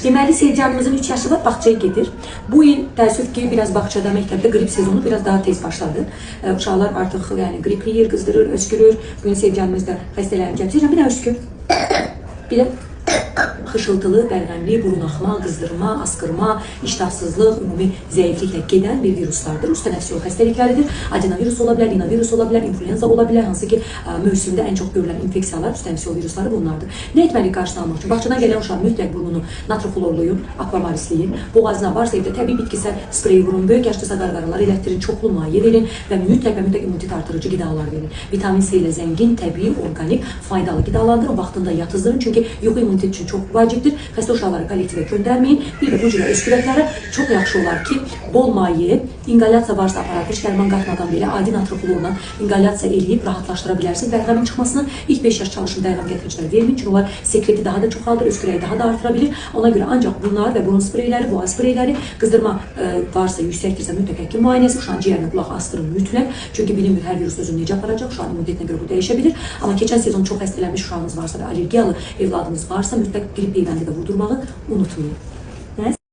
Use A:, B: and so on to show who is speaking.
A: Deməli, Sevcanımızın 3 yaşı var, bağçaya gedir. Bu il təəssüf ki, biraz bağçada, məktəbdə qrip sezonu biraz daha tez başladı. Uşaqlar artıq yəni qripliyir, qızdırır, öskürür. Bugün Sevcanımız da xəstələrini gətirir. Bir də öskür. Bir də xışıltılı, bəlğəmli, burun axma, qızdırma, askırma, iştahsızlıq, ümumi zəifliklə gedən bir viruslardır. Üst tənəffüs yolu xəstəlikləridir. Adenovirus ola bilər, rinovirus ola bilər, influenza ola bilər. Hansı ki, mövsümdə ən çox görülən infeksiyalar, üst tənəffüs yolu virusları bunlardır. Nə etməliyik qarşısını almaq üçün? Bağçadan gələn uşaq mütləq burnunu natroflorluyun, akvamarisliyin. Boğazına varsa evdə təbii bitkisel spreyi vurun, böyük yaşlısa qarqaralar elətdirin, çoxlu maye verin və mütləq immunitet artırıcı qidalar verin. Vitamin C ilə zəngin, təbii, organik, faydalı qidalandırın, vaxtında yatızdırın. Çünki yuxu immunitet üçün çox vacibdir. Xəstə uşaqları kollektivə göndərməyin. Bir də bu cürə öskürəklərə çox yaxşı olar ki, bol maye, inqalyasiya varsa aparat, heç dərman qatmadan belə adi natroflorla inqalyasiya eləyib rahatlaşdıra bilərsiniz. Bəlğəmin çıxmasını ilk 5 yaş çalışın, bəlğəm gətiricilər verməyin. Çünki onlar sekreti daha da çoxaldır, öskürəyi daha da artıra bilir. Ona görə ancaq bunlar və burun spreyləri, boğaz spreyləri, qızdırma varsa, yüksəkdirsə mütləq həkim müayinəsi, uşağın ciyərinə qulaq asdırın mütləq. Çünki bilinmir hər virus özünü necə aparacaq, uşağın immunitetinə görə bu dəyişə bilir. Amma keçən sezon çox xəstələnmiş uşağınız varsa və allergiyalı evladınız varsa mütləq qrip peyvəndi də vurdurmağı unutmayın.